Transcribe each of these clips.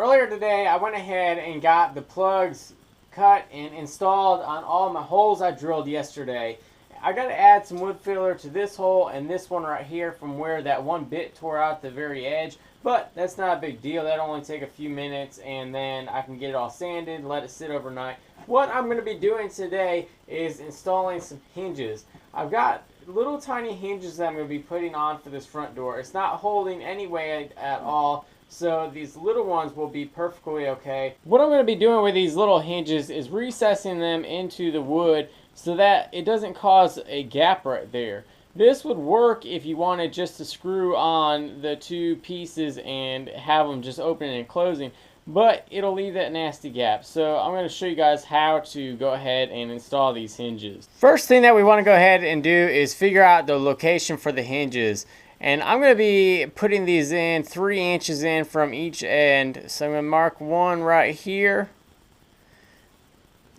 earlier today I went ahead and got the plugs cut and installed on all my holes I drilled yesterday. I got to add some wood filler to this hole and this one right here from where that one bit tore out the very edge, but that's not a big deal. That'll only take a few minutes and then I can get it all sanded, let it sit overnight. What I'm going to be doing today is installing some hinges. I've got little tiny hinges that I'm going to be putting on for this front door. It's not holding any weight at all, so these little ones will be perfectly okay. What I'm going to be doing with these little hinges is recessing them into the wood so that it doesn't cause a gap right there. This would work if you wanted just to screw on the two pieces and have them just opening and closing, but it'll leave that nasty gap. So I'm going to show you guys how to go ahead and install these hinges. First thing that we want to go ahead and do is figure out the location for the hinges. And I'm going to be putting these in 3 inches in from each end. So I'm going to mark one right here.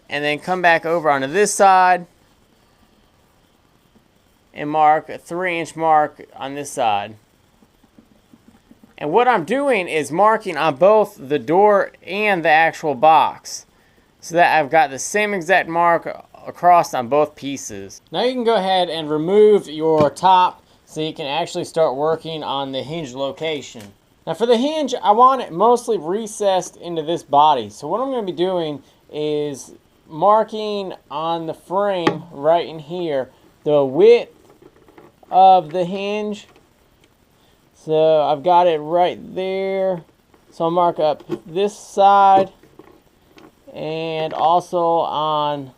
And then come back over onto this side. And mark a 3-inch mark on this side. And what I'm doing is marking on both the door and the actual box, so that I've got the same exact mark across on both pieces. Now you can go ahead and remove your top so you can actually start working on the hinge location. Now for the hinge, I want it mostly recessed into this body. So what I'm going to be doing is marking on the frame right in here the width of the hinge. So I've got it right there. So I'll mark up this side and also on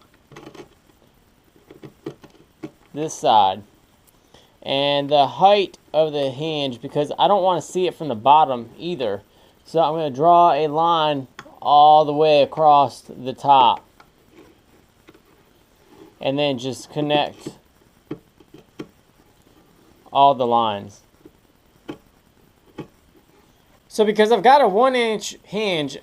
this side. And the height of the hinge, because I don't want to see it from the bottom either. So I'm going to draw a line all the way across the top. And then just connect all the lines. So because I've got a 1-inch hinge,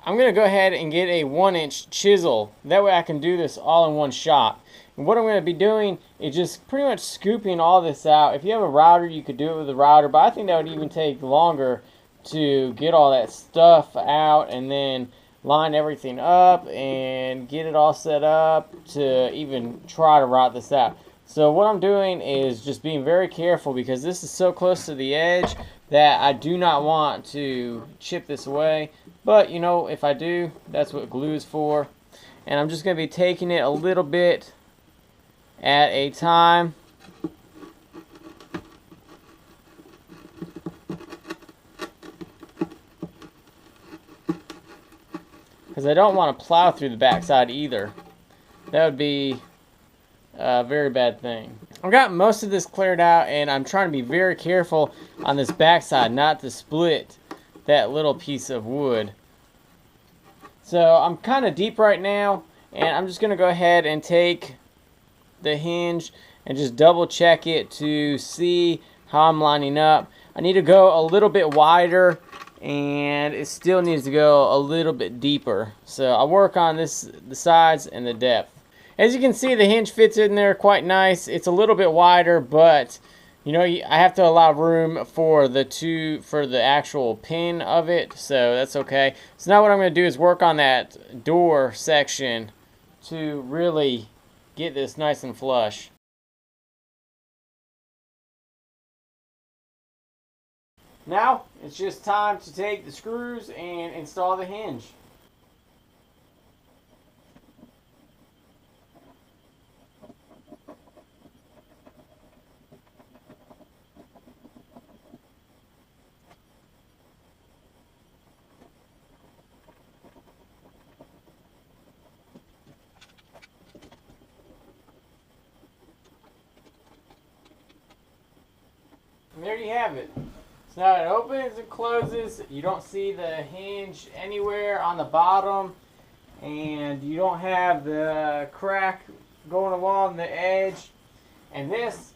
I'm going to go ahead and get a 1-inch chisel. That way I can do this all in one shot. And what I'm going to be doing is just pretty much scooping all this out. If you have a router, you could do it with a router, but I think that would even take longer to get all that stuff out and then line everything up and get it all set up to even try to route this out. So what I'm doing is just being very careful because this is so close to the edge that I do not want to chip this away. But, you know, if I do, that's what glue is for. And I'm just going to be taking it a little bit at a time. Because I don't want to plow through the backside either. That would be a very bad thing. I've got most of this cleared out and I'm trying to be very careful on this backside not to split that little piece of wood. So I'm kind of deep right now and I'm just going to go ahead and take the hinge and just double check it to see how I'm lining up. I need to go a little bit wider and it still needs to go a little bit deeper. So I'll work on this, the sides and the depth. As you can see, the hinge fits in there quite nice. It's a little bit wider, but you know, I have to allow room for the actual pin of it, so that's okay. So now what I'm going to do is work on that door section to really get this nice and flush. Now it's just time to take the screws and install the hinge. And there you have it. So now it opens and closes. You don't see the hinge anywhere on the bottom, and you don't have the crack going along the edge. And this,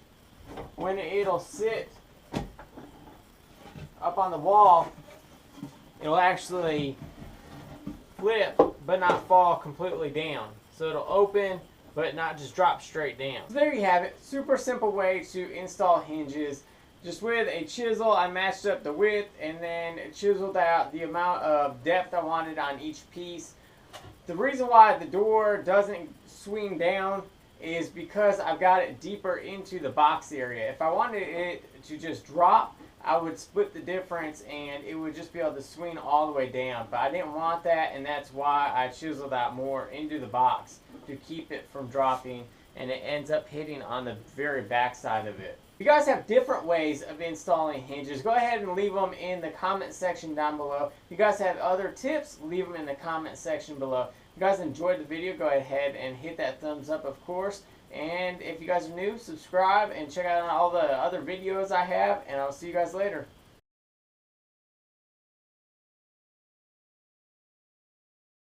when it'll sit up on the wall, it'll actually flip but not fall completely down. So it'll open but not just drop straight down. So there you have it. Super simple way to install hinges. just with a chisel, I matched up the width and then chiseled out the amount of depth I wanted on each piece. The reason why the door doesn't swing down is because I've got it deeper into the box area. If I wanted it to just drop, I would split the difference and it would just be able to swing all the way down. But I didn't want that, and that's why I chiseled out more into the box to keep it from dropping, and it ends up hitting on the very back side of it. If you guys have different ways of installing hinges, go ahead and leave them in the comment section down below. If you guys have other tips, leave them in the comment section below. If you guys enjoyed the video, go ahead and hit that thumbs up, of course. And if you guys are new, subscribe and check out all the other videos I have, and I'll see you guys later.